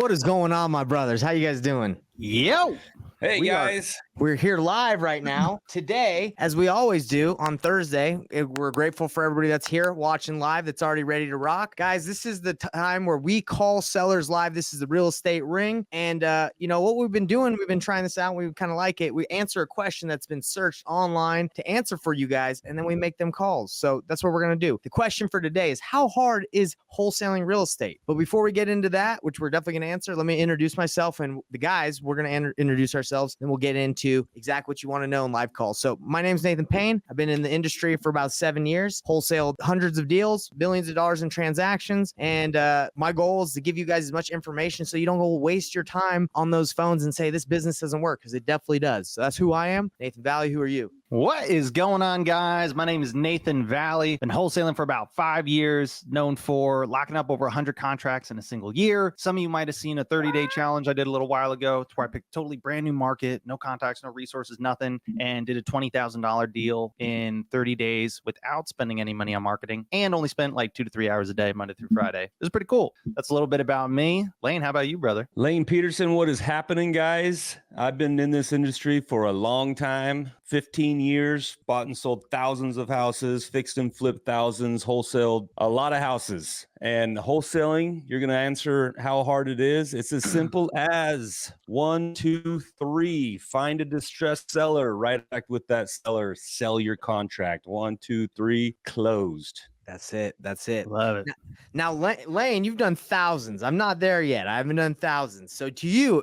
What is going on, my brothers? How you guys doing? Yo. Hey, guys. We're here live right now. Today, as we always do on Thursday, we're grateful for everybody that's here watching live, that's already ready to rock. Guys, this is the time where we call sellers live. This is the real estate ring. And you know what we've been doing? We've been trying this out. We kind of like it. We answer a question that's been searched online to answer for you guys, and then we make them calls. So that's what we're going to do. The question for today is, how hard is wholesaling real estate? But before we get into that, which we're definitely going to answer, let me introduce myself and the guys. We're going to introduce ourselves, and we'll get into exactly what you want to know in live calls. So my name's Nathan Payne. I've been in the industry for about 7 years, wholesaled hundreds of deals, billions of dollars in transactions. And my goal is to give you guys as much information so you don't go waste your time on those phones and say this business doesn't work, because it definitely does. So that's who I am. Nathan Valley, who are you? What is going on, guys? My name is Nathan Valley. Been wholesaling for about 5 years, known for locking up over 100 contracts in a single year. Some of you might have seen a 30-day challenge I did a little while ago. It's where I picked a totally brand new market, no contacts, no resources, nothing, and did a $20,000 deal in 30 days without spending any money on marketing, and only spent like 2 to 3 hours a day, Monday through Friday. It was pretty cool. That's a little bit about me. Lane, how about you, brother? Lane Peterson, what is happening, guys? I've been in this industry for a long time, 15 years, bought and sold thousands of houses, fixed and flipped thousands, wholesaled a lot of houses. And wholesaling, you're going to answer how hard it is. It's as simple as 1, 2, 3, find a distressed seller, write back with that seller, sell your contract. 1, 2, 3, closed. That's it. That's it. Love it. Now, Lane, you've done thousands. I'm not there yet. I haven't done thousands. So to you,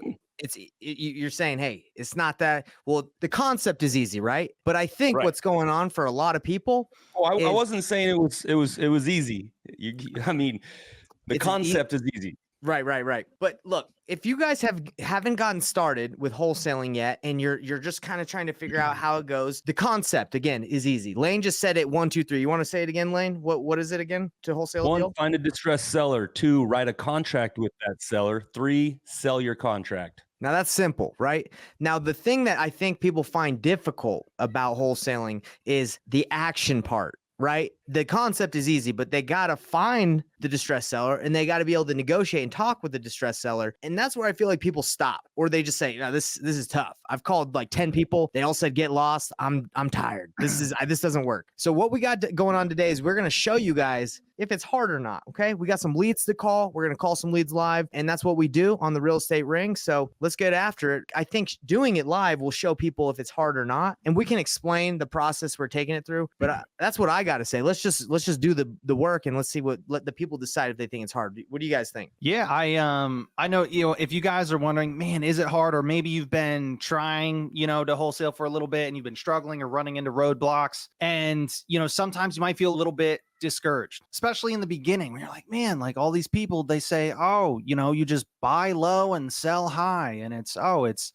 you're saying, hey, it's not that. Well, the concept is easy, right? But I think what's going on for a lot of people. Oh, I wasn't saying it was easy. I mean, the concept is easy. Right. But look, if you guys haven't gotten started with wholesaling yet, and you're just kind of trying to figure out how it goes, the concept again is easy. Lane just said it. 1, 2, 3. You want to say it again, Lane? What is it again to wholesale a 1, deal? find a distressed seller. 2, write a contract with that seller. 3, sell your contract. Now that's simple, right? Now, the thing that I think people find difficult about wholesaling is the action part, right? The concept is easy, but they got to find the distressed seller, and they got to be able to negotiate and talk with the distressed seller. And that's where I feel like people stop, or they just say, no, this is tough. I've called like 10 people. They all said, get lost. I'm tired. This doesn't work. So what we got going on today is we're going to show you guys if it's hard or not. Okay. We got some leads to call. We're going to call some leads live, and that's what we do on the real estate ring. So let's get after it. I think doing it live will show people if it's hard or not. And we can explain the process we're taking it through, but that's what I got to say. Let's just do the work, and let's see let the people decide if they think it's hard. What do you guys think? Yeah, I know, if you guys are wondering, man, is it hard? Or maybe you've been trying, to wholesale for a little bit and you've been struggling or running into roadblocks. And, sometimes you might feel a little bit discouraged, especially in the beginning when you're like, man, like all these people, they say, oh, you just buy low and sell high. And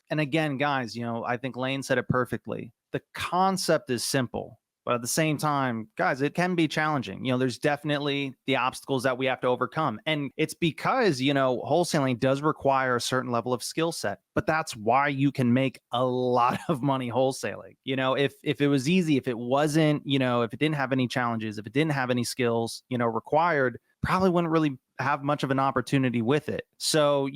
and again, guys, I think Lane said it perfectly. The concept is simple. But at the same time, guys, it can be challenging. There's definitely the obstacles that we have to overcome. And it's because, wholesaling does require a certain level of skill set. But that's why you can make a lot of money wholesaling. If it was easy, if it wasn't, if it didn't have any challenges, if it didn't have any skills, required, probably wouldn't really have much of an opportunity with it. So,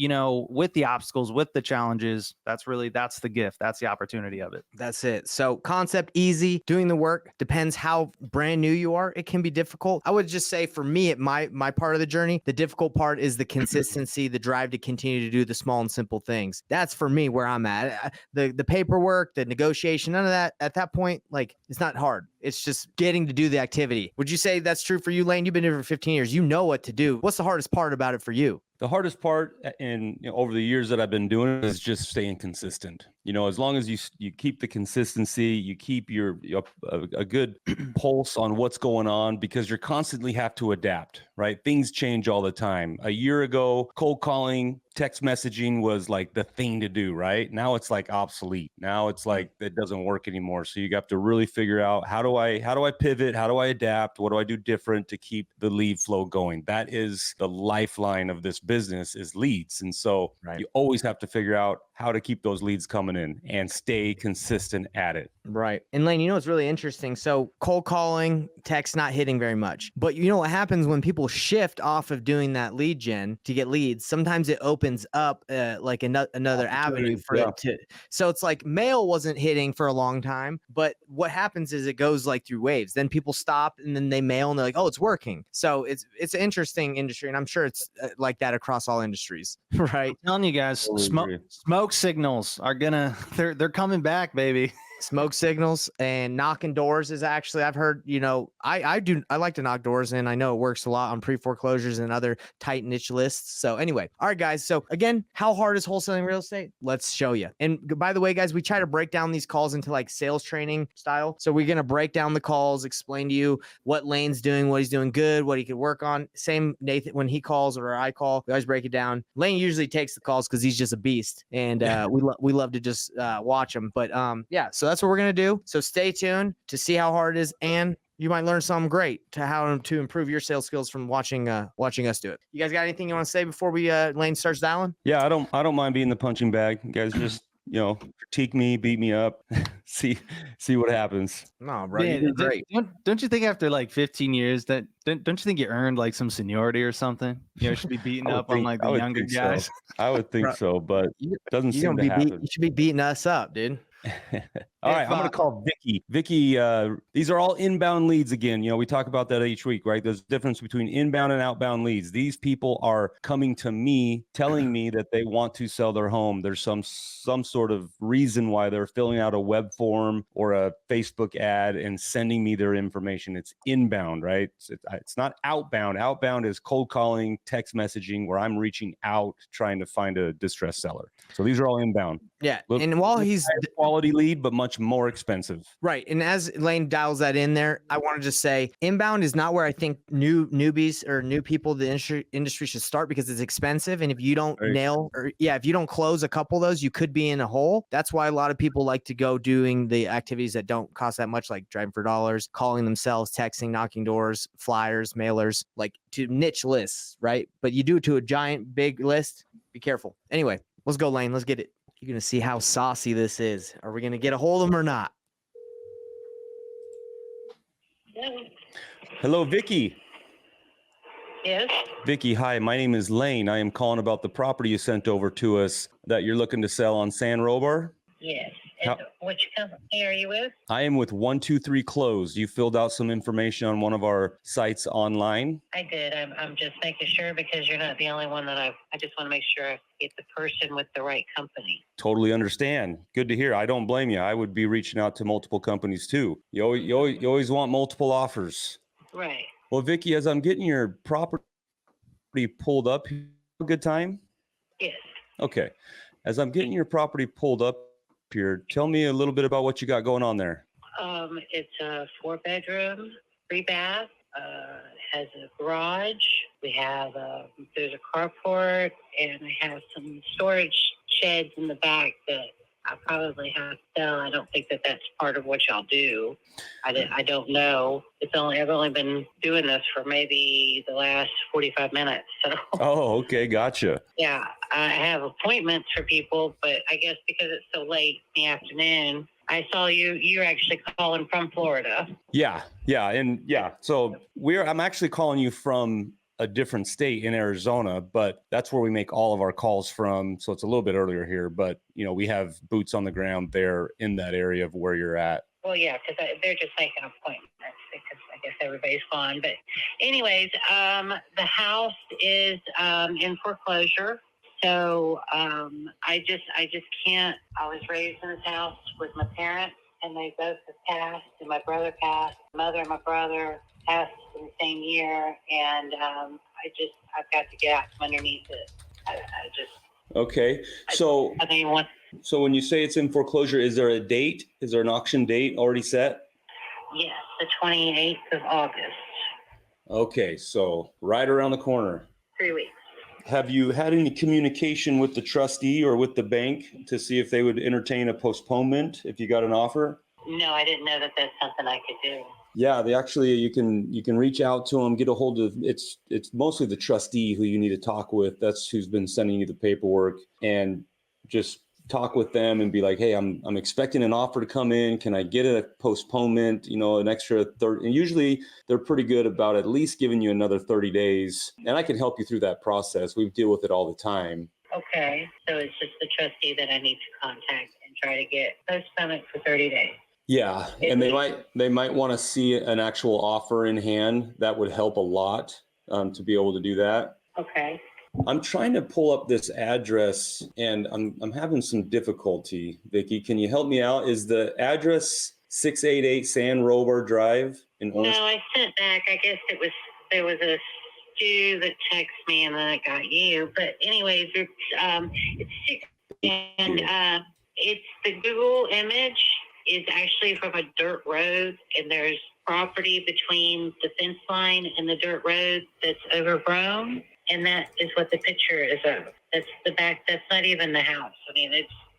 with the obstacles, with the challenges, that's the gift. That's the opportunity of it. That's it. So concept easy, doing the work depends how brand new you are. It can be difficult. I would just say for me, at my part of the journey, the difficult part is the consistency, the drive to continue to do the small and simple things. That's for me where I'm at. The paperwork, the negotiation, none of that at that point, like it's not hard. It's just getting to do the activity. Would you say that's true for you, Lane? You've been here for 15 years. You know what to do. What's the hardest part about it for you? The hardest part over the years that I've been doing it is just staying consistent. As long as you keep the consistency, you keep a good pulse on what's going on, because you constantly have to adapt, right? Things change all the time. A year ago, cold calling, text messaging was like the thing to do, right? Now it's like obsolete. Now it's like it doesn't work anymore. So you have to really figure out how do I pivot? How do I adapt? What do I do different to keep the lead flow going? That is the lifeline of this business, is leads. And so you always have to figure out how to keep those leads coming in and stay consistent at it. Right. And Lane, it's really interesting. So cold calling, text not hitting very much. But you know what happens when people shift off of doing that lead gen to get leads? Sometimes it opens up like another avenue for it to. So it's like mail wasn't hitting for a long time, but what happens is it goes like through waves. Then people stop and then they mail and they're like, oh, it's working. So it's an interesting industry, and I'm sure it's like that across all industries, right? I'm telling you guys, Totally smoke signals are they're coming back, baby. Smoke signals and knocking doors is actually, I've heard, I like to knock doors, and I know it works a lot on pre-foreclosures and other tight niche lists. So anyway, all right, guys. So again, how hard is wholesaling real estate? Let's show you. And by the way, guys, we try to break down these calls into like sales training style. So we're going to break down the calls, explain to you what Lane's doing, what he's doing good, what he could work on. Same Nathan, when he calls or I call, we always break it down. Lane usually takes the calls because he's just a beast, and we love to just watch him. But yeah, so that's what we're going to do. So stay tuned to see how hard it is, and you might learn something great to how to improve your sales skills from watching us do it. You guys got anything you want to say before we Lane starts dialing? Yeah, I don't mind being the punching bag. You guys just critique me, beat me up, see what happens. No, bro, Man, you did great. Don't you think after like 15 years that don't you think you earned like some seniority or something? You should be beating up on like the younger guys. So. I would think so, but it doesn't seem to happen. You should be beating us up, dude. All right, I'm going to call Vicky. Vicky, these are all inbound leads again. We talk about that each week, right? There's a difference between inbound and outbound leads. These people are coming to me, telling me that they want to sell their home. There's some sort of reason why they're filling out a web form or a Facebook ad and sending me their information. It's inbound, right? It's not outbound. Outbound is cold calling, text messaging, where I'm reaching out trying to find a distressed seller. So these are all inbound. Yeah, and while he's quality lead, but much more expensive. Right. And as Lane dials that in there, I want to just say inbound is not where I think newbies or new people the industry should start, because it's expensive. And if you don't if you don't close a couple of those, you could be in a hole. That's why a lot of people like to go doing the activities that don't cost that much, like driving for dollars, calling themselves, texting, knocking doors, flyers, mailers, like to niche lists, right? But you do it to a giant big list, be careful. Anyway, let's go, Lane. Let's get it. You're going to see how saucy this is. Are we going to get a hold of him or not? Hello, Vicky. Yes. Vicky, hi. My name is Lane. I am calling about the property you sent over to us that you're looking to sell on San Robar. Yes. And which company are you with? I am with 123 Close. You filled out some information on one of our sites online. I did. I'm just making sure, because you're not the only one that I just want to make sure I get the person with the right company. Totally understand. Good to hear. I don't blame you. I would be reaching out to multiple companies too. You always want multiple offers. Right. Well, Vicky, as I'm getting your property pulled up, a good time? Yes. Okay. As I'm getting your property pulled up here, tell me a little bit about what you got going on there. It's a 4-bedroom, 3-bath, has a garage. We have there's a carport, and I have some storage sheds in the back that I probably have to sell. I don't think that that's part of what y'all do. I don't know. I've only been doing this for maybe the last 45 minutes. So. Oh, okay. Gotcha. Yeah, I have appointments for people, but I guess because it's so late in the afternoon, I saw you're actually calling from Florida. Yeah. So I'm actually calling you from a different state in Arizona, but that's where we make all of our calls from. So it's a little bit earlier here, but we have boots on the ground there in that area of where you're at. Well, yeah, because they're just making appointments because I guess everybody's gone. But anyways, the house is in foreclosure. So I just can't. I was raised in this house with my parents, and they both have passed, and my brother passed. My mother and my brother passed in the same year, and I've got to get out from underneath it. Okay. So I think once. So when you say it's in foreclosure, is there a date? Is there an auction date already set? Yes, the 28th of August. Okay, so right around the corner. 3 weeks. Have you had any communication with the trustee or with the bank to see if they would entertain a postponement if you got an offer? No, I didn't know that that's something I could do. Yeah, you can reach out to them, get a hold of it's mostly the trustee who you need to talk with. That's who's been sending you the paperwork, and just talk with them and be like, hey, I'm expecting an offer to come in. Can I get a postponement, an extra 30? And usually they're pretty good about at least giving you another 30 days. And I can help you through that process. We deal with it all the time. Okay. So it's just the trustee that I need to contact and try to get postponement for 30 days. Yeah. And they might want to see an actual offer in hand. That would help a lot to be able to do that. Okay. I'm trying to pull up this address and I'm having some difficulty. Vicki, can you help me out? Is the address 688 San Robar Drive in Orange? No, I sent back. I guess there was a Stu that texted me and then I got you. But anyways, it's six and it's the Google image is actually from a dirt road and there's property between the fence line and the dirt road that's overgrown. And that is what the picture is of. That's the back. That's not even the house. I mean,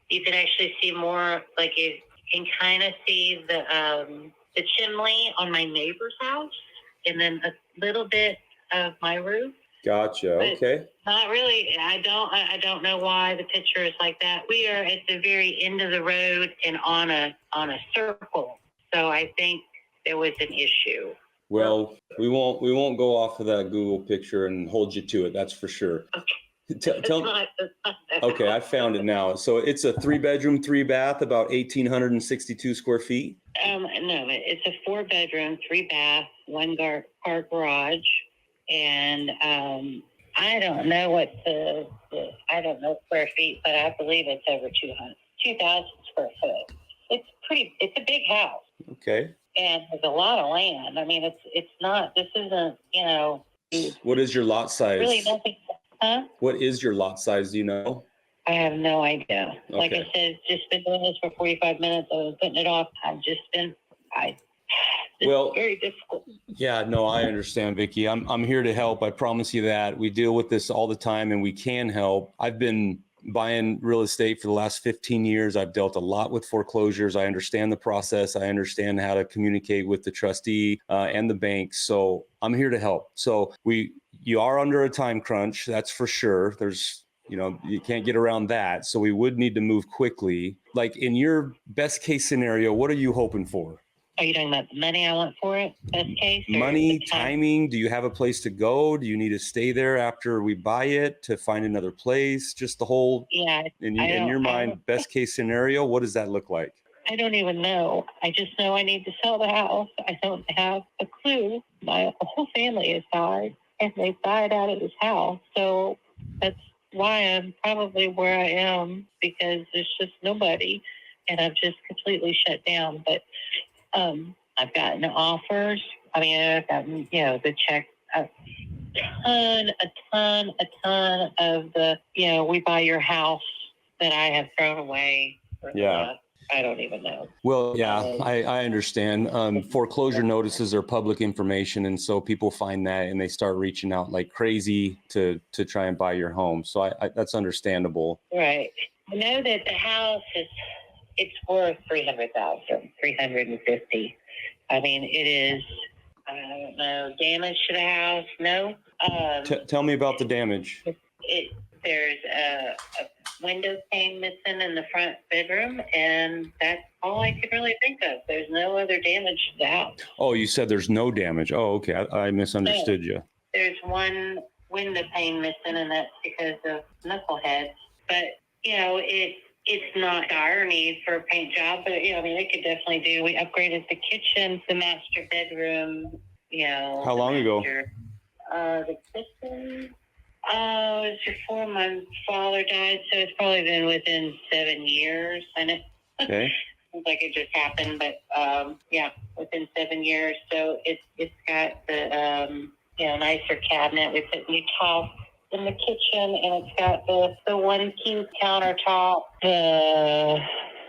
you can actually see more, like you can kind of see the chimney on my neighbor's house and then a little bit of my roof. Gotcha. Okay. Not really. I don't know why the picture is like that. We are at the very end of the road and on a circle. So I think there was an issue. Well, we won't go off of that Google picture and hold you to it. That's for sure. Okay. Tell me. Okay, I found it now. So it's a 3-bedroom, 3-bath, about 1,862 square feet. No, it's a 4-bedroom, 3-bath, 1-car garage, and I don't know what I don't know square feet, but I believe it's over 2,000 square foot. It's a big house. Okay. And there's a lot of land. I mean, it's not. This isn't. What is your lot size? Really nothing. Huh? What is your lot size? Do you know? I have no idea. Okay. Like I said, just been doing this for 45 minutes. I was putting it off. It's very difficult. Yeah, no, I understand, Vicki. I'm here to help. I promise you that. We deal with this all the time and we can help. I've been buying real estate for the last 15 years. I've dealt a lot with foreclosures. I understand the process. I understand how to communicate with the trustee and the bank. So I'm here to help. So you are under a time crunch. That's for sure. There's, you can't get around that. So we would need to move quickly. Like in your best case scenario, what are you hoping for? Are you talking about the money I want for it? Best case? Money, timing. Do you have a place to go? Do you need to stay there after we buy it to find another place? Just the whole, yeah. In your mind, best case scenario, what does that look like? I don't even know. I just know I need to sell the house. I don't have a clue. My whole family has died and they died out of this house. So that's why I'm probably where I am, because there's just nobody and I've just completely shut down. But I've gotten offers. I mean, I've gotten, the check, a ton of the, we buy your house that I have thrown away. Yeah. I don't even know. Well, yeah, I understand. Foreclosure notices are public information. And so people find that and they start reaching out like crazy to try and buy your home. So I that's understandable. Right. I know that the house it's worth $300,000, $350,000. I mean, it is, I don't know, damage to the house. No. Tell me about the damage. There's a window pane missing in the front bedroom, and that's all I could really think of. There's no other damage to the house. Oh, you said there's no damage. Oh, okay. I misunderstood you. There's one window pane missing, and that's because of knuckleheads. But, it's not dire need for a paint job, but, they could definitely do. We upgraded the kitchen, the master bedroom, How long ago? The kitchen, it was before my father died, so it's probably been within 7 years. And it seems like it just happened, but, within 7 years. So it's got the, nicer cabinet. We put new top in the kitchen, and it's got the 1 countertop. The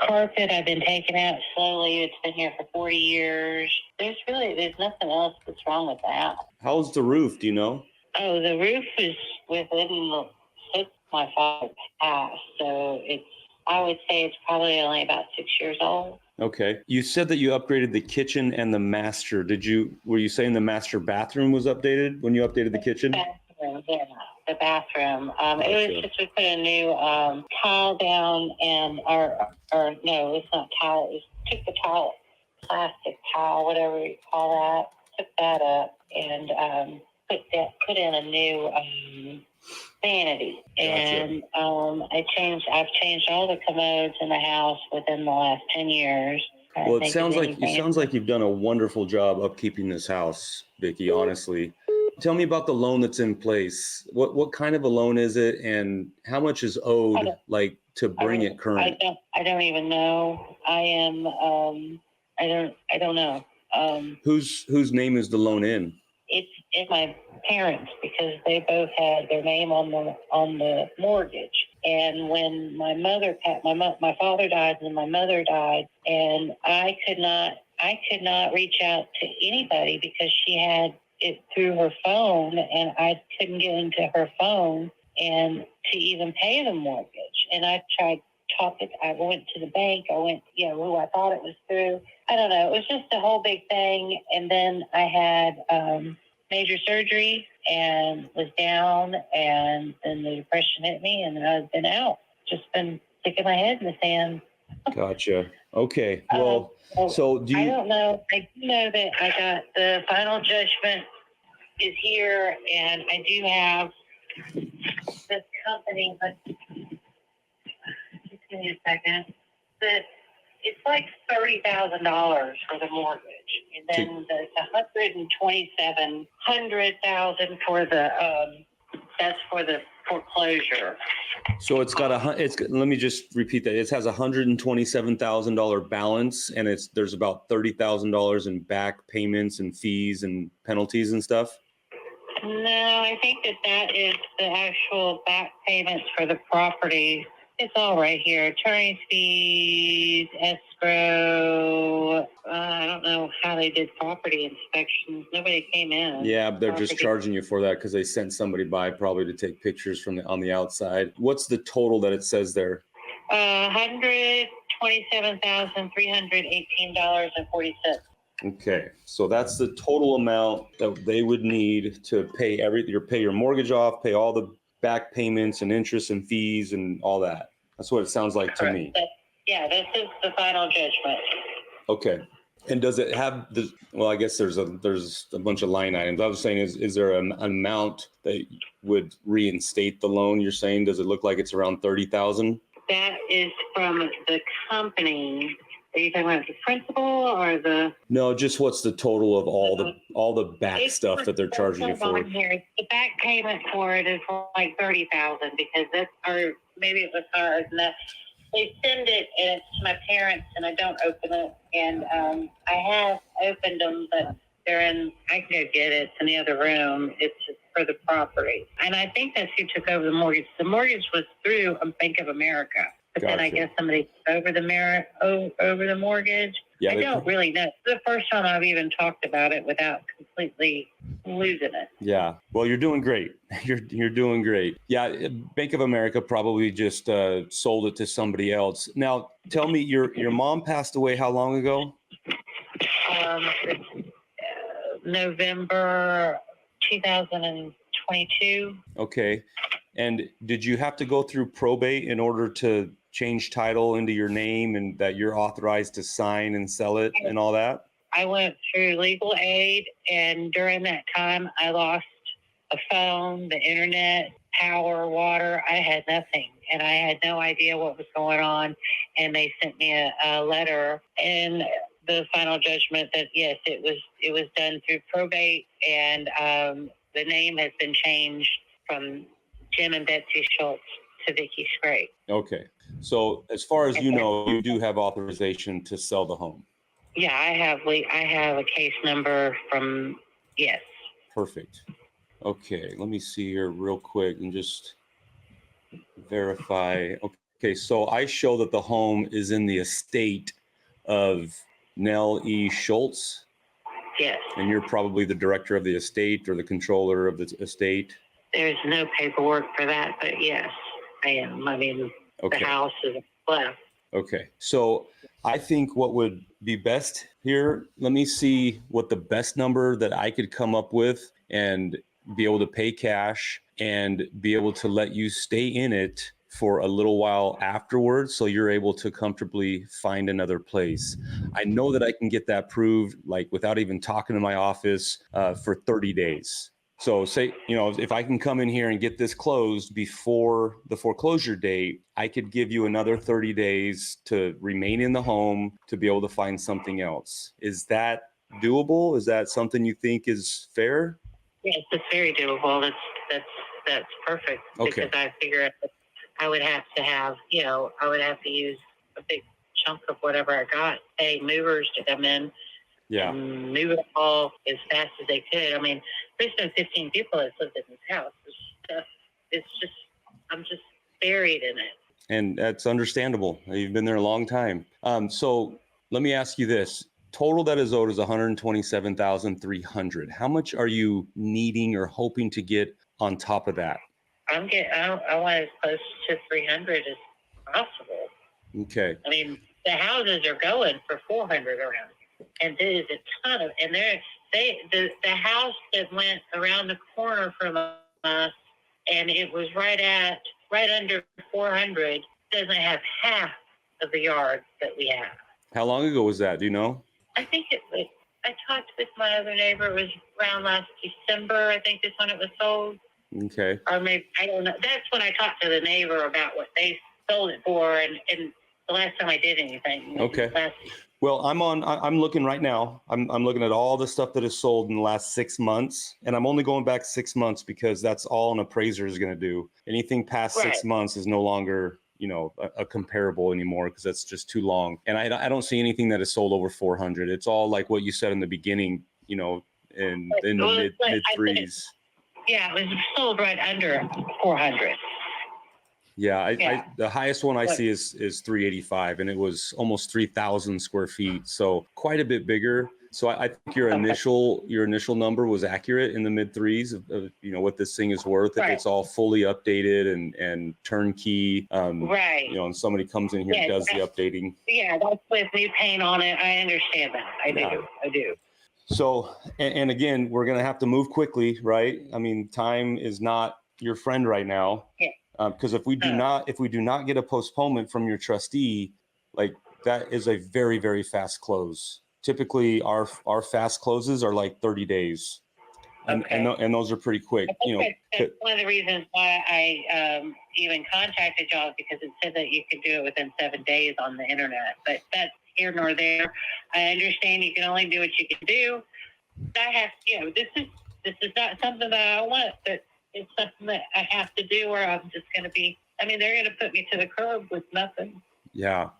carpet I've been taking out slowly. It's been here for 40 years. There's nothing else that's wrong with that. How's the roof? Do you know? Oh, the roof is since my father passed, so I would say it's probably only about 6 years old. Okay. You said that you upgraded the kitchen and the master. Were you saying the master bathroom was updated when you updated the kitchen? Bathroom, the bathroom. It was Gotcha. just, we put a new tile down, and or no, it's not tile. It took the tile, plastic tile, whatever you call that, took that up and put in a new vanity. Gotcha. And I've changed all the commodes in the house within the last 10 years. Well, it sounds like you've done a wonderful job upkeeping this house, Vicki, honestly. Tell me about the loan that's in place. What kind of a loan is it, and how much is owed, like, to bring it current? I don't even know. I don't know. Whose name is the loan in? It's in my parents, because they both had their name on the mortgage. And when my father died and my mother died, and I could not reach out to anybody because she had it through her phone, and I couldn't get into her phone and to even pay the mortgage. And I tried talking. I went to the bank. I went, who I thought it was through. I don't know. It was just a whole big thing. And then I had major surgery and was down, and then the depression hit me, and then I've been out. Just been sticking my head in the sand. Gotcha. Okay. Well, so do you? I don't know. I do know that I got the final judgment is here, and I do have this company, but just give me a second. But it's like $30,000 for the mortgage, and then the $127,000 for the that's for the foreclosure. So it's got let me just repeat that. It has $127,000 balance, and there's about $30,000 in back payments and fees and penalties and stuff. No, I think that is the actual back payments for the property. It's all right here. Attorney's fees, escrow. I don't know how they did property inspections. Nobody came in. Yeah, they're just charging you for that because they sent somebody by probably to take pictures on the outside. What's the total that it says there? $127,318.40. Okay, so that's the total amount that they would need to pay your mortgage off, pay all the back payments and interest and fees and all that. That's what it sounds like to me. Yeah, this is the final judgment. Okay. And does it have well, I guess there's a bunch of line items. I was saying, is there an amount that would reinstate the loan? You're saying, does it look like it's around 30,000? That is from the company. Are you talking about the principal or the? No, just what's the total of all the back stuff that they're charging you for? Here. The back payment for it is like 30,000 because or maybe it was hard. And they send it, and it's to my parents, and I don't open it. And I have opened them, but they're in. I can go get it. It's in the other room. It's just for the property, and I think that's who took over the mortgage. The mortgage was through Bank of America. But then I guess somebody took over the mortgage. Yeah, I don't really know. It's the first time I've even talked about it without completely losing it. Yeah. Well, you're doing great. You're doing great. Yeah. Bank of America probably just sold it to somebody else. Now, tell me, your mom passed away how long ago? November 2022. Okay. And did you have to go through probate in order to change title into your name and that you're authorized to sign and sell it and all that? I went through legal aid, and during that time, I lost a phone, the internet, power, water. I had nothing, and I had no idea what was going on. And they sent me a letter in the final judgment that yes, it was done through probate, and the name has been changed from Jim and Betsy Schultz to Vickis Property. Okay. So as far as you know, you do have authorization to sell the home. Yeah, I have a case number from, yes. Perfect. Okay, let me see here real quick and just verify. Okay, so I show that the home is in the estate of Nell E. Schultz. Yes. And you're probably the director of the estate or the controller of the estate. There's no paperwork for that, but yes, I am. I mean, the house is left. Okay. So I think what would be best here, let me see what the best number that I could come up with. And be able to pay cash and be able to let you stay in it for a little while afterwards, so you're able to comfortably find another place. I know that I can get that proved, like without even talking to my office, for 30 days. So say, if I can come in here and get this closed before the foreclosure date, I could give you another 30 days to remain in the home to be able to find something else. Is that doable? Is that something you think is fair? Yes, it's very doable. That's perfect. Okay. Because I figure I would have to have, I would have to use a big chunk of whatever I got, pay movers to come in. Yeah. And move it all as fast as they could. I mean, there's been 15 people that lived in this house. I'm just buried in it. And that's understandable. You've been there a long time. So let me ask you this. Total that is owed is $127,300. How much are you needing or hoping to get on top of that? I want as close to 300 as possible. Okay. I mean, the houses are going for 400 around here. And there is a ton of, and the house that went around the corner from us, and it was right under 400, doesn't have half of the yards that we have. How long ago was that? Do you know? I think I talked with my other neighbor. It was around last December. I think that's when it was sold. Okay. Or maybe, I don't know. That's when I talked to the neighbor about what they sold it for, and the last time I did anything. Okay. Well, I'm looking right now. I'm looking at all the stuff that is sold in the last 6 months, and I'm only going back 6 months because that's all an appraiser is going to do. Anything past 6 months is no longer, a comparable anymore, because that's just too long. And I don't see anything that is sold over 400. It's all like what you said in the beginning, in the mid threes. Yeah, it was sold right under 400. Yeah, the highest one I see is 385, and it was almost 3,000 square feet, so quite a bit bigger. So I think your initial number was accurate in the mid threes of what this thing is worth if it's all fully updated and turnkey. Right. And somebody comes in here and does the updating. Yeah, that's with new paint on it. I understand that. I do. So, and again, we're gonna have to move quickly, right? I mean, time is not your friend right now. Yeah. Because if we do not get a postponement from your trustee, like that is a very, very fast close. Typically, our fast closes are like 30 days, and those are pretty quick. That's one of the reasons why I even contacted y'all, because it said that you could do it within 7 days on the internet. But that's here nor there. I understand you can only do what you can do. I have, this is not something that I want, but it's something that I have to do, or I'm just going to be, they're going to put me to the curb with nothing. Yeah.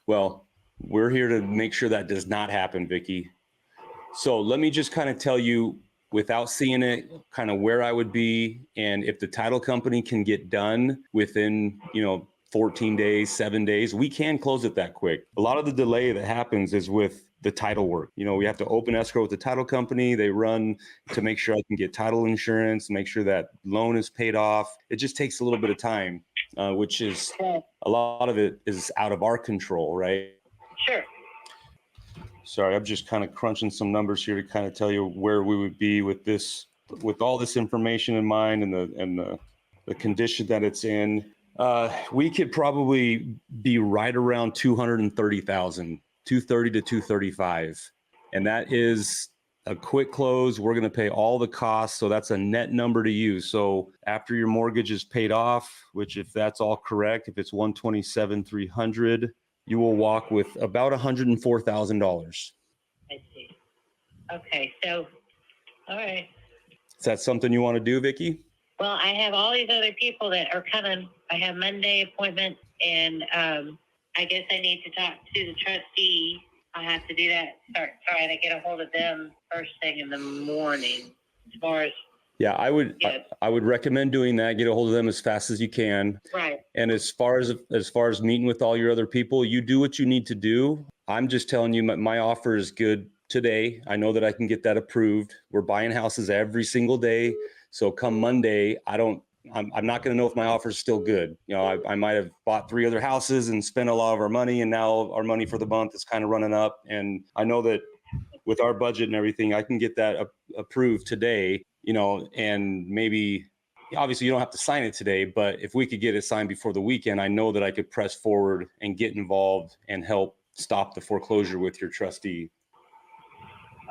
Well, we're here to make sure that does not happen, Vicky. So let me just kind of tell you, without seeing it, kind of where I would be, and if the title company can get done within, 14 days, 7 days, we can close it that quick. A lot of the delay that happens is with the title work. We have to open escrow with the title company. They run to make sure I can get title insurance, make sure that loan is paid off. It just takes a little bit of time, which is a lot of it is out of our control, right? Sure. Sorry, I'm just kind of crunching some numbers here to kind of tell you where we would be with this, with all this information in mind and the condition that it's in. We could probably be right around 230,000. 230 to 235, and that is a quick close. We're going to pay all the costs, so that's a net number to you. So after your mortgage is paid off, which if that's all correct, if it's 127,300, you will walk with about $104,000. I see. Okay, so all right. Is that something you want to do, Vicky? Well, I have all these other people that are coming. I have Monday appointments, and I guess I need to talk to the trustee. I have to do that. Start trying to get a hold of them first thing in the morning. As far as I would recommend doing that. Get a hold of them as fast as you can. Right. And as far as meeting with all your other people, you do what you need to do. I'm just telling you, my offer is good today. I know that I can get that approved. We're buying houses every single day. So come Monday, I'm not going to know if my offer is still good. I might have bought 3 other houses and spent a lot of our money, and now our money for the month is kind of running up. And I know that with our budget and everything, I can get that approved today. and maybe obviously you don't have to sign it today, but if we could get it signed before the weekend, I know that I could press forward and get involved and help stop the foreclosure with your trustee.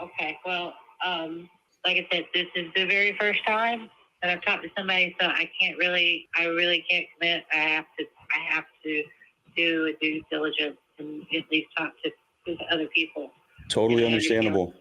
Okay. Well, like I said, this is the very first time that I've talked to somebody, so I really can't commit. I have to do a due diligence and at least talk to other people. Totally understandable.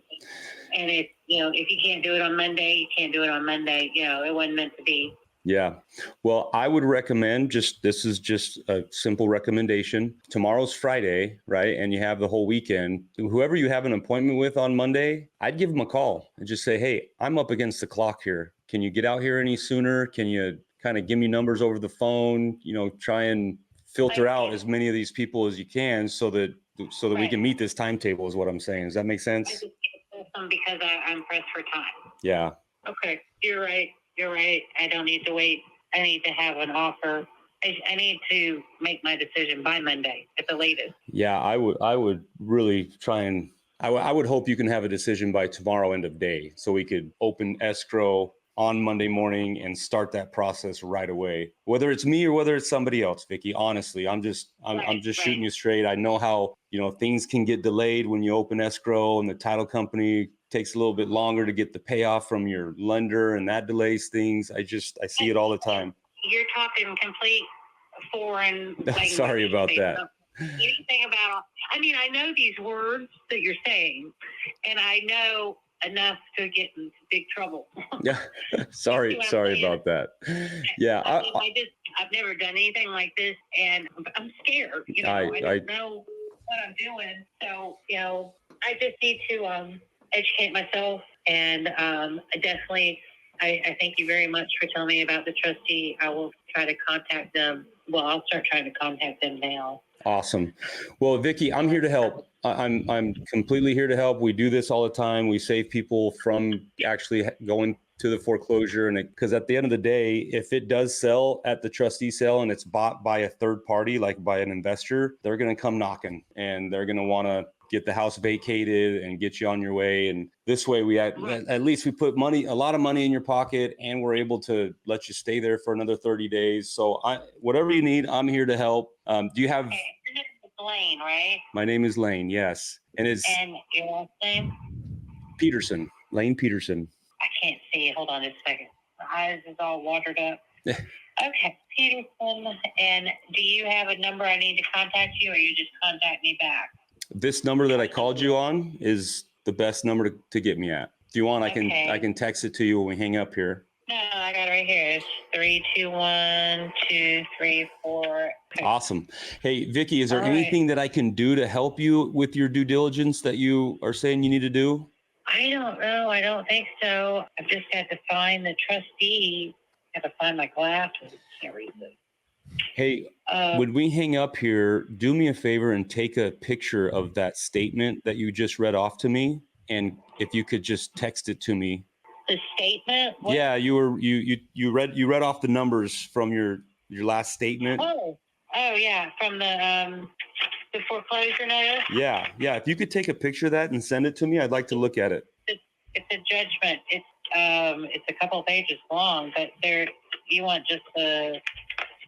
And if you can't do it on Monday, you can't do it on Monday. It wasn't meant to be. Yeah. Well, I would recommend this is just a simple recommendation. Tomorrow's Friday, right? And you have the whole weekend. Whoever you have an appointment with on Monday, I'd give them a call and just say, hey, I'm up against the clock here. Can you get out here any sooner? Can you kind of give me numbers over the phone? Try and filter out as many of these people as you can so that we can meet this timetable is what I'm saying. Does that make sense? I just can't them because I'm pressed for time. Yeah. Okay. You're right. I don't need to wait. I need to have an offer. I need to make my decision by Monday at the latest. Yeah, I would really try and I would hope you can have a decision by tomorrow end of day so we could open escrow on Monday morning and start that process right away. Whether it's me or whether it's somebody else, Vicky, honestly, I'm just shooting you straight. I know how, things can get delayed when you open escrow and the title company takes a little bit longer to get the payoff from your lender and that delays things. I see it all the time. You're talking complete foreign language. Sorry about that. Anything about, I know these words that you're saying, and I know enough to get into big trouble. Yeah. Sorry about that. Yeah. I've never done anything like this, and I'm scared. I don't know what I'm doing. So, I just need to educate myself, and I thank you very much for telling me about the trustee. I will try to contact them. Well, I'll start trying to contact them now. Awesome. Well, Vicky, I'm here to help. I'm completely here to help. We do this all the time. We save people from actually going to the foreclosure. And because at the end of the day, if it does sell at the trustee sale and it's bought by a third party, like by an investor, they're going to come knocking and they're going to want to get the house vacated and get you on your way. And this way at least we put a lot of money in your pocket, and we're able to let you stay there for another 30 days. So whatever you need, I'm here to help. Do you have... Okay. Your name is Lane, right? My name is Lane, yes. And your last name? Peterson, Lane Peterson. I can't see. Hold on a second. My eyes is all watered up. Okay, Peterson. And do you have a number I need to contact you, or you just contact me back? This number that I called you on is the best number to get me at. If you want, I can text it to you when we hang up here. No, I got it right here. It's 321-234. Okay. Awesome. Hey, Vicky, is there anything that I can do to help you with your due diligence that you are saying you need to do? I don't know. I don't think so. I've just got to find the trustee. I have to find my glasses. Can't read this. Hey, when we hang up here, do me a favor and take a picture of that statement that you just read off to me. And if you could just text it to me. The statement? What? Yeah, you read off the numbers from your last statement. Oh yeah, from the foreclosure notice. Yeah. If you could take a picture of that and send it to me, I'd like to look at it. It's a judgment. It's a couple of pages long, but you want just the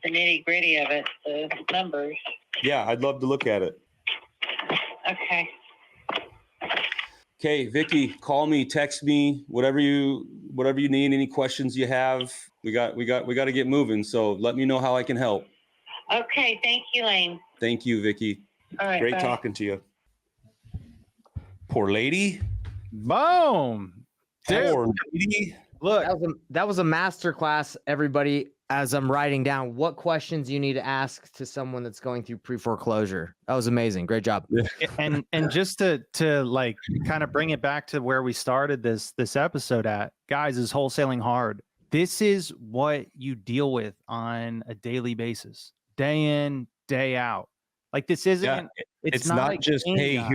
nitty gritty of it, the numbers. Yeah, I'd love to look at it. Okay. Okay, Vicky, call me, text me, whatever you need, any questions you have. We got to get moving. So let me know how I can help. Okay, thank you, Lane. Thank you, Vicky. All right. Great bye. talking to you. Poor lady. Boom. Poor lady. Look, that was a master class, everybody. As I'm writing down what questions you need to ask to someone that's going through pre-foreclosure. That was amazing. Great job. and just to like kind of bring it back to where we started this episode at, guys, is wholesaling hard. This is what you deal with on a daily basis, day in, day out. Like this isn't. Yeah, it's not like, just, hey,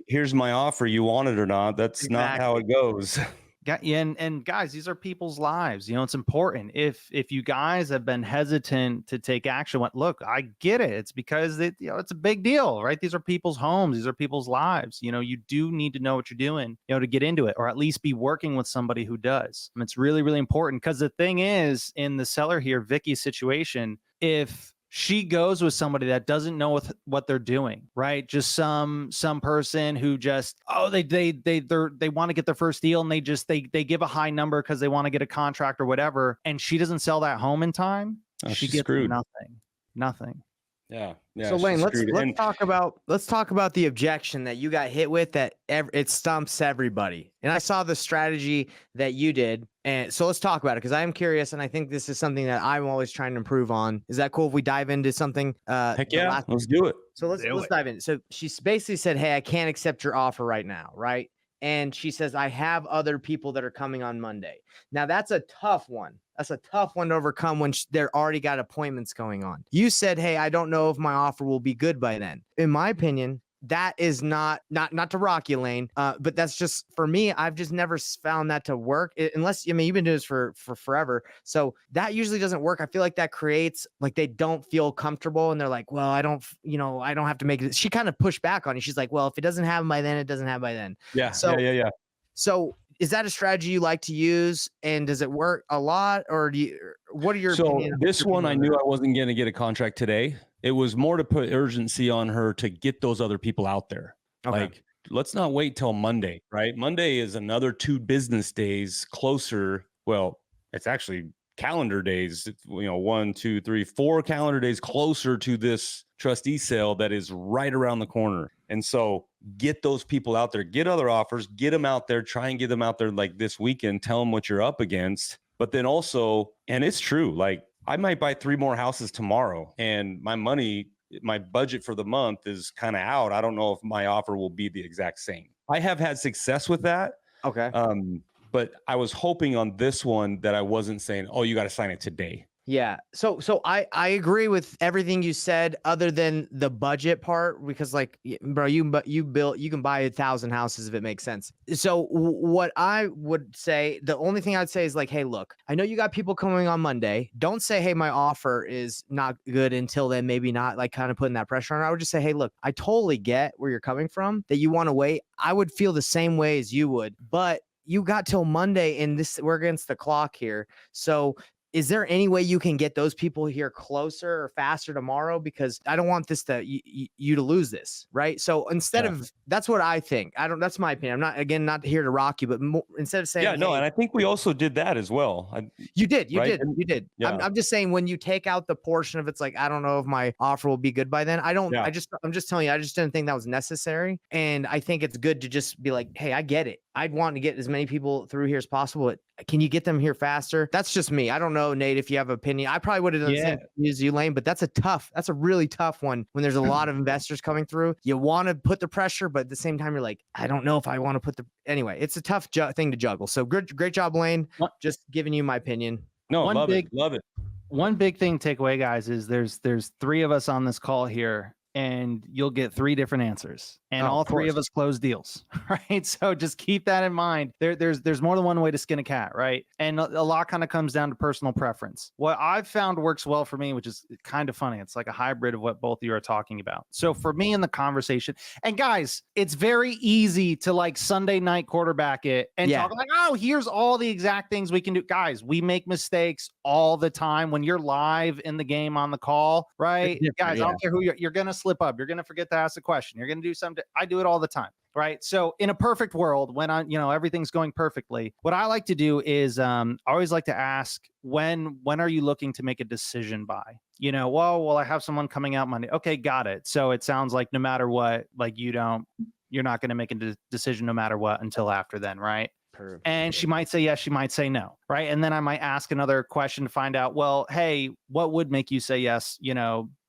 here's my offer. You want it or not? That's not how it goes. And guys, these are people's lives. It's important. If you guys have been hesitant to take action, look, I get it. It's because it's a big deal, right? These are people's homes. These are people's lives. You do need to know what you're doing, to get into it, or at least be working with somebody who does. And it's really, really important, because the thing is, in the seller here, Vicky's situation, if she goes with somebody that doesn't know what they're doing, right? Just some person who just, they want to get their first deal, and they give a high number because they want to get a contract or whatever, and she doesn't sell that home in time, she gets screwed. Nothing. Yeah. So Lane, let's talk about the objection that you got hit with, that it stumps everybody. And I saw the strategy that you did, and so let's talk about it, because I am curious, and I think this is something that I'm always trying to improve on. Is that cool if we dive into something? Heck yeah, let's do it. So let's dive in. So she basically said, "Hey, I can't accept your offer right now," right? And she says, "I have other people that are coming on Monday." Now that's a tough one. That's a tough one to overcome when they're already got appointments going on. You said, "Hey, I don't know if my offer will be good by then." In my opinion, that is not to rock you, Lane, but that's just, for me, I've just never found that to work, unless, you've been doing this for forever. So that usually doesn't work. I feel like that creates, like, they don't feel comfortable, and they're like, well, I don't have to make it. She kind of pushed back on you. She's like, well, if it doesn't happen by then, it doesn't happen by then. Yeah. So, So is that a strategy you like to use, and does it work a lot, or what are your opinions? This one, I knew I wasn't going to get a contract today. It was more to put urgency on her to get those other people out there. Okay. Like, let's not wait till Monday, right? Monday is another 2 business days closer. Well, it's actually calendar days, 1, 2, 3, 4 calendar days closer to this trustee sale that is right around the corner. And so get those people out there, get other offers, get them out there, try and get them out there like this weekend, tell them what you're up against. But then also, and it's true, like, I might buy 3 more houses tomorrow, and my budget for the month is kind of out. I don't know if my offer will be the exact same. I have had success with that. Okay. But I was hoping on this one that I wasn't saying, oh, you got to sign it today. Yeah. So I agree with everything you said, other than the budget part, because, like, bro, you can buy 1,000 houses if it makes sense. So what I would say, the only thing I'd say is, like, hey, look, I know you got people coming on Monday. Don't say, hey, my offer is not good until then, maybe not, like, kind of putting that pressure on. I would just say, hey, look, I totally get where you're coming from, that you want to wait. I would feel the same way as you would, but you got till Monday, and we're against the clock here. So is there any way you can get those people here closer or faster tomorrow? Because I don't want this you to lose this, right? So instead of, that's what I think. That's my opinion. I'm not here to rock you, but instead of saying, and I think we also did that as well. You did. Yeah. I'm just saying, when you take out the portion of, it's like, I don't know if my offer will be good by then. I'm just telling you, I just didn't think that was necessary. And I think it's good to just be like, hey, I get it. I'd want to get as many people through here as possible, but can you get them here faster? That's just me. I don't know, Nate, if you have an opinion. I probably would have done the same as you, Lane, but that's a really tough one when there's a lot of investors coming through. You want to put the pressure, but at the same time, you're like, I don't know if I want to anyway, it's a tough thing to juggle. So great job, Lane. Just giving you my opinion. No, love it. One big thing to take away, guys, is there's 3 of us on this call here, and you'll get 3 different answers, and all 3 of us close deals, right? So just keep that in mind. There's more than one way to skin a cat, right? And a lot kind of comes down to personal preference. What I've found works well for me, which is kind of funny, it's like a hybrid of what both of you are talking about. So for me in the conversation, and guys, it's very easy to, like, Sunday night quarterback it and talk like, oh, here's all the exact things we can do. Guys, we make mistakes all the time when you're live in the game on the call, right? Guys, I don't care who you're going to slip up. You're going to forget to ask a question. You're going to do something. I do it all the time. Right. So in a perfect world, when everything's going perfectly, what I like to do is I always like to ask, when are you looking to make a decision by? Well, I have someone coming out Monday. Okay, got it. So it sounds like no matter what, like, you're not going to make a decision no matter what until after then, right? Perfect. And she might say yes, she might say no, right? And then I might ask another question to find out, well, hey, what would make you say yes,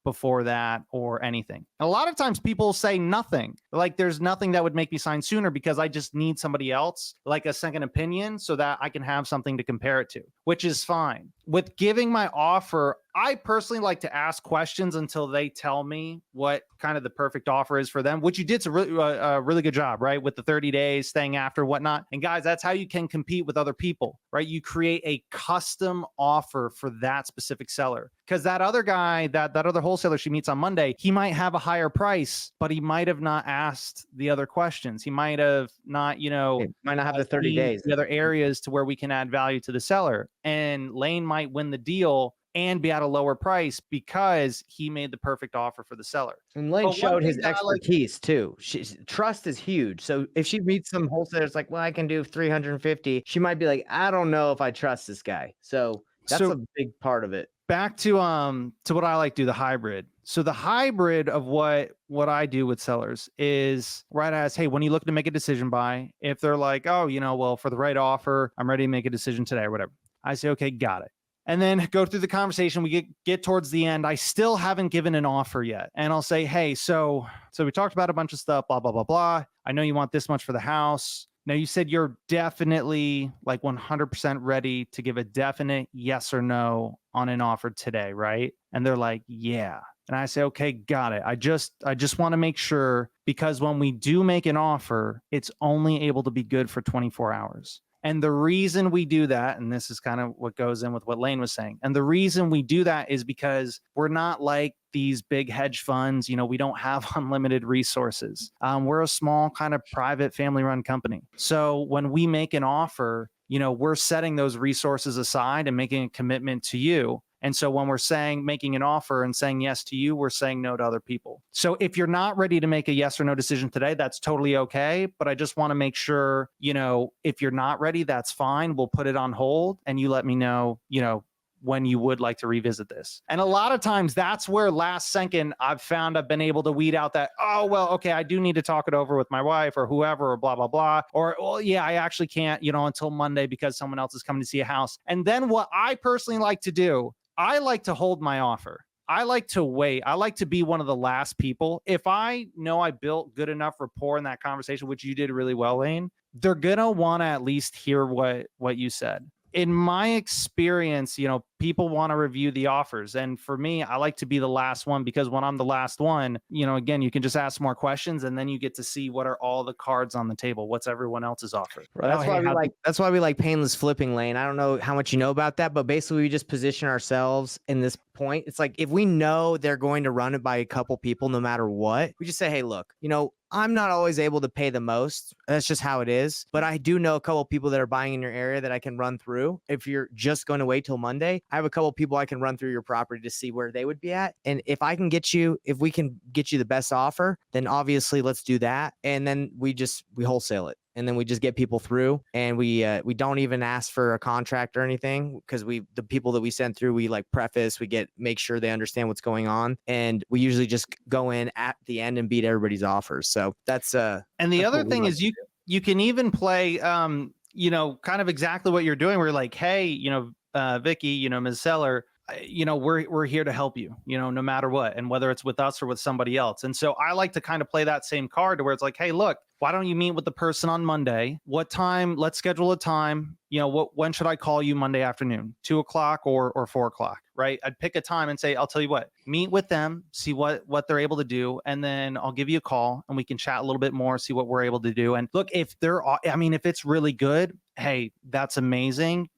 before that, or anything. A lot of times people say nothing. Like, there's nothing that would make me sign sooner, because I just need somebody else, like a second opinion, so that I can have something to compare it to, which is fine. with giving my offer, I personally like to ask questions until they tell me what kind of the perfect offer is for them, which you did a really good job, right? With the 30 days, staying after, whatnot. And guys, that's how you can compete with other people, right? You create a custom offer for that specific seller. Because that other guy, that other wholesaler she meets on Monday, he might have a higher price, but he might have not asked the other questions. He might have not, might not have the 30 days. The other areas to where we can add value to the seller. And Lane might win the deal and be at a lower price because he made the perfect offer for the seller. And Lane showed his expertise too. Trust is huge. So if she meets some wholesalers like, well, I can do 350, she might be like, I don't know if I trust this guy. So that's a big part of it. Back to what I like to do, the hybrid. So the hybrid of what I do with sellers is right as, hey, when you look to make a decision by, if they're like, oh, well, for the right offer, I'm ready to make a decision today or whatever. I say, okay, got it. And then go through the conversation. We get towards the end. I still haven't given an offer yet. And I'll say, hey, so we talked about a bunch of stuff, blah, blah, blah, blah. I know you want this much for the house. Now you said you're definitely like 100% ready to give a definite yes or no on an offer today, right? And they're like, yeah. And I say, okay, got it. I just want to make sure, because when we do make an offer, it's only able to be good for 24 hours. And the reason we do that, and this is kind of what goes in with what Lane was saying, and the reason we do that is because we're not like these big hedge funds. We don't have unlimited resources. We're a small kind of private family-run company. So when we make an offer, we're setting those resources aside and making a commitment to you. And so when we're making an offer and saying yes to you, we're saying no to other people. So if you're not ready to make a yes or no decision today, that's totally okay. But I just want to make sure, if you're not ready, that's fine. We'll put it on hold and you let me know, when you would like to revisit this. And a lot of times that's where last second I've been able to weed out that, oh, well, okay, I do need to talk it over with my wife or whoever, or blah, blah, blah. Or, well, yeah, I actually can't, until Monday because someone else is coming to see a house. And then what I personally like to do, I like to hold my offer. I like to wait. I like to be one of the last people. If I know I built good enough rapport in that conversation, which you did really well, Lane, they're going to want to at least hear what you said. In my experience, people want to review the offers. And for me, I like to be the last one, because when I'm the last one, again, you can just ask more questions and then you get to see what are all the cards on the table. What's everyone else's offer. That's why we like painless flipping, Lane. I don't know how much you know about that, but basically we just position ourselves in this point. It's like, if we know they're going to run it by a couple people, no matter what, we just say, hey, look, I'm not always able to pay the most. That's just how it is. But I do know a couple of people that are buying in your area that I can run through. If you're just going to wait till Monday, I have a couple of people I can run through your property to see where they would be at. And if we can get you the best offer, then obviously let's do that. And then we wholesale it. And then we just get people through, and we don't even ask for a contract or anything, because the people that we send through, we like preface, make sure they understand what's going on. And we usually just go in at the end and beat everybody's offers. So that's and the other thing is you can even play, kind of exactly what you're doing. We're like, hey, Vicky, Ms. Seller, we're here to help you, no matter what, and whether it's with us or with somebody else. And so I like to kind of play that same card to where it's like, hey, look, why don't you meet with the person on Monday? What time? Let's schedule a time. When should I call you Monday afternoon? 2:00 or 4:00, right? I'd pick a time and say, I'll tell you what, meet with them, see what they're able to do. And then I'll give you a call and we can chat a little bit more, see what we're able to do. And look, if it's really good, hey, that's amazing.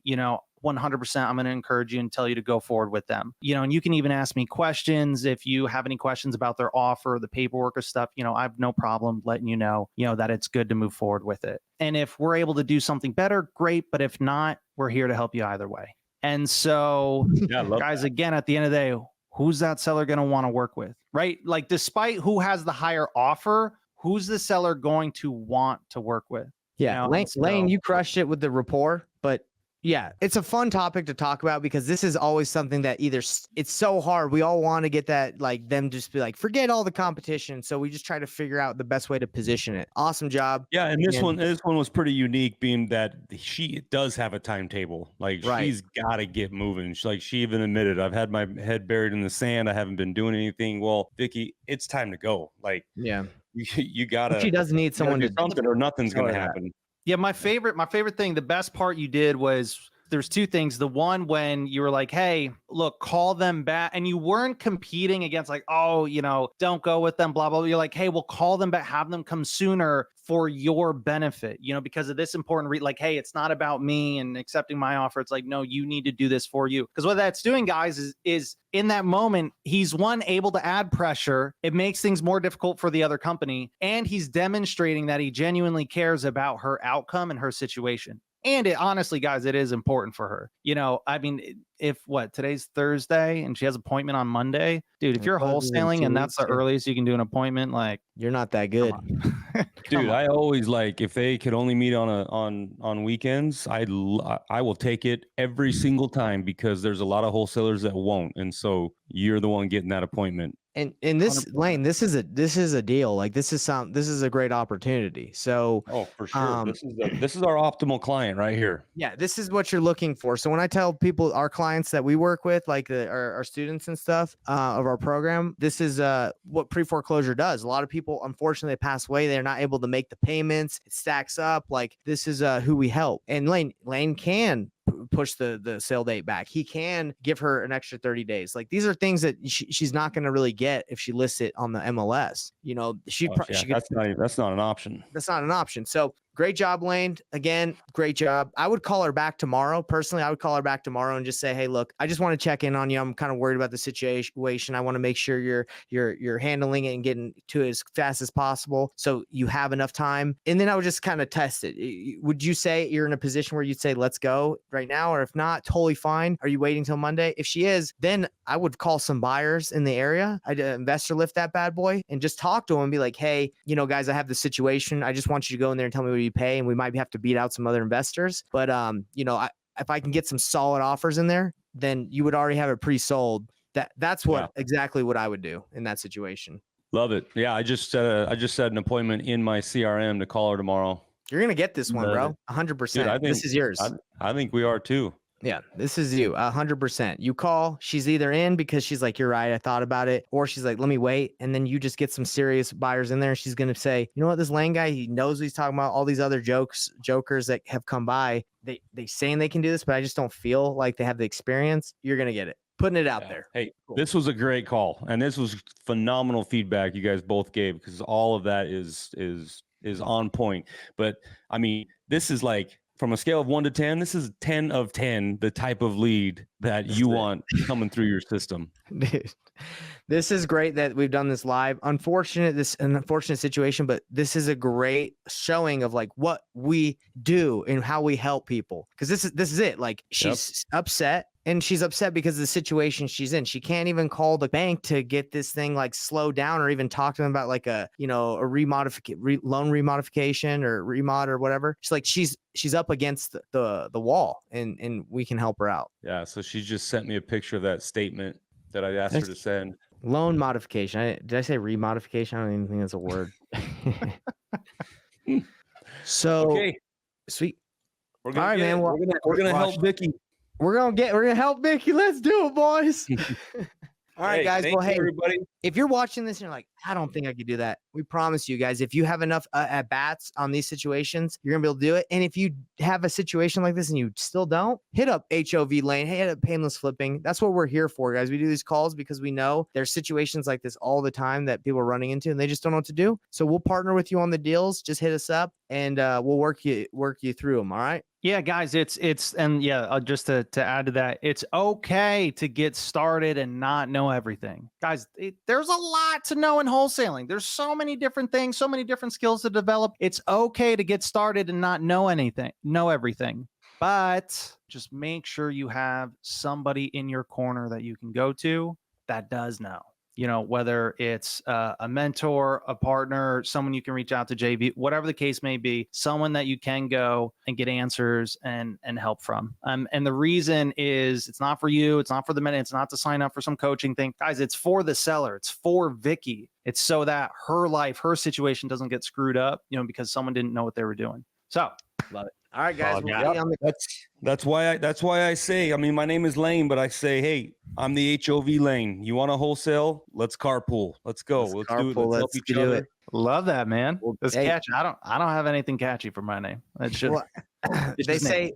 100%, I'm going to encourage you and tell you to go forward with them. And you can even ask me questions if you have any questions about their offer, the paperwork or stuff. I have no problem letting you know that it's good to move forward with it. And if we're able to do something better, great. But if not, we're here to help you either way. And so, guys, again, at the end of the day, who's that seller going to want to work with, right? Like, despite who has the higher offer, who's the seller going to want to work with? Yeah, Lane, you crushed it with the rapport, but yeah, it's a fun topic to talk about, because this is always something that it's so hard. We all want to get that, like, them just be like, forget all the competition. So we just try to figure out the best way to position it. Awesome job. Yeah. And this one was pretty unique, being that she does have a timetable. Like, she's got to get moving. She even admitted, I've had my head buried in the sand. I haven't been doing anything. Well, Vicky, it's time to go. Like, yeah, you gotta, she does need someone to do something, or nothing's going to happen. Yeah, my favorite thing, the best part you did was there's two things. The one, when you were like, hey, look, call them back, and you weren't competing against like, oh, don't go with them, blah, blah, blah. You're like, hey, we'll call them back, have them come sooner for your benefit, because of this important like, hey, it's not about me and accepting my offer. It's like, no, you need to do this for you. Because what that's doing, guys, is in that moment, he's able to add pressure. It makes things more difficult for the other company. And he's demonstrating that he genuinely cares about her outcome and her situation. And it honestly, guys, it is important for her. I mean, if today's Thursday and she has an appointment on Monday, dude, if you're wholesaling and that's the earliest you can do an appointment, like, you're not that good. Dude, I always if they could only meet on weekends, I will take it every single time, because there's a lot of wholesalers that won't. And so you're the one getting that appointment. And in this 100%. Lane, this is a deal. Like this is a great opportunity. So for sure, this is our optimal client right here. Yeah, this is what you're looking for. So when I tell people, our clients that we work with, like our students and stuff of our program, this is what pre-foreclosure does. A lot of people, unfortunately, pass away. They're not able to make the payments. It stacks up. Like this is who we help. And Lane can push the sale date back. He can give her an extra 30 days. Like these are things that she's not going to really get if she lists it on the MLS. That's not an option. That's not an option. So great job, Lane. Again, great job. I would call her back tomorrow. Personally, I would call her back tomorrow and just say, hey, look, I just want to check in on you. I'm kind of worried about the situation. I want to make sure you're handling it and getting to it as fast as possible, so you have enough time. And then I would just kind of test it. Would you say you're in a position where you'd say, let's go right now? Or if not, totally fine. Are you waiting till Monday? If she is, then I would call some buyers in the area. I'd investor lift that bad boy and just talk to them and be like, hey, guys, I have the situation. I just want you to go in there and tell me what you pay, and we might have to beat out some other investors. But if I can get some solid offers in there, then you would already have it pre-sold. That's exactly what I would do in that situation. Love it. Yeah, I just set an appointment in my CRM to call her tomorrow. You're gonna get this one, bro. 100%. This is yours. I think we are too. Yeah, this is you. 100%. You call, she's either in because she's like, you're right, I thought about it, or she's like, let me wait. And then you just get some serious buyers in there. And she's going to say, you know what, this Lane guy, he knows what he's talking about. All these other jokers that have come by, they saying they can do this, but I just don't feel like they have the experience. You're going to get it. Putting it out there. Hey, cool. This was a great call. And this was phenomenal feedback you guys both gave, because all of that is on point. But I mean, this is like, from a scale of 1 to 10, this is 10 of 10, the type of lead that you want coming through your system. Dude, this is great that we've done this live. An unfortunate situation, but this is a great showing of like what we do and how we help people. Because this is it. Like she's upset. And she's upset because of the situation she's in. She can't even call the bank to get this thing like slowed down, or even talk to them about like a loan remodification or remod or whatever. She's like, she's up against the wall, and we can help her out. Yeah. So she just sent me a picture of that statement that I asked her to send. Loan modification. Did I say remodification? I don't even think that's a word. So okay. Sweet. All right, man. We're gonna help Vicky. We're gonna help Vicky. Let's do it, boys. All right, guys. Well, hey, everybody. If you're watching this and you're like, I don't think I could do that, we promise you guys, if you have enough at bats on these situations, you're gonna be able to do it. And if you have a situation like this and you still don't, hit up HOV Lane, hit up Painless Flipping. That's what we're here for, guys. We do these calls because we know there's situations like this all the time that people are running into and they just don't know what to do. So we'll partner with you on the deals. Just hit us up and we'll work you through them. All right. Yeah, guys, just to add to that, it's okay to get started and not know everything. Guys, there's a lot to know in wholesaling. There's so many different things, so many different skills to develop. It's okay to get started and not know everything. But just make sure you have somebody in your corner that you can go to that does know. Whether it's a mentor, a partner, someone you can reach out to, JV, whatever the case may be, someone that you can go and get answers and help from. And the reason is it's not for you. It's not for the minute. It's not to sign up for some coaching thing. Guys, it's for the seller. It's for Vicky. It's so that her life, her situation doesn't get screwed up, because someone didn't know what they were doing. So love it. All right, guys. Oh, we'll yeah. be on the- That's why I say, I mean, my name is Lane, but I say, hey, I'm the HOV Lane. You want to wholesale? Let's carpool. Let's go. Let's do it. carpool. Let's help Let's each do other. it. Love that, man. Well, It's hey. catchy. I don't have anything catchy for my name. That should. Well, It's they his name. say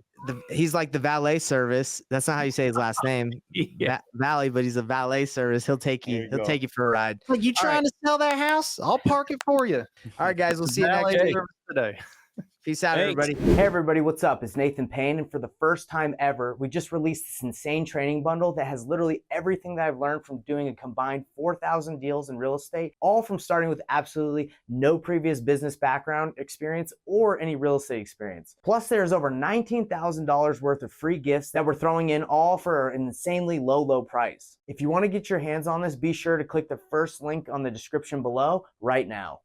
he's like the valet service. That's not how you say his last name, Yeah. Valley, but he's a valet service. He'll take There you. you He'll go. take you for a ride. Like, you All trying to sell that house? I'll park it for you. All right, guys. We'll see you next Valet week. service today. Peace out, Thanks. everybody. Hey, everybody. What's up? It's Nathan Payne. And for the first time ever, we just released this insane training bundle that has literally everything that I've learned from doing a combined 4,000 deals in real estate, all from starting with absolutely no previous business background experience or any real estate experience. Plus, there's over $19,000 worth of free gifts that we're throwing in, all for an insanely low price. If you want to get your hands on this, be sure to click the first link on the description below right now.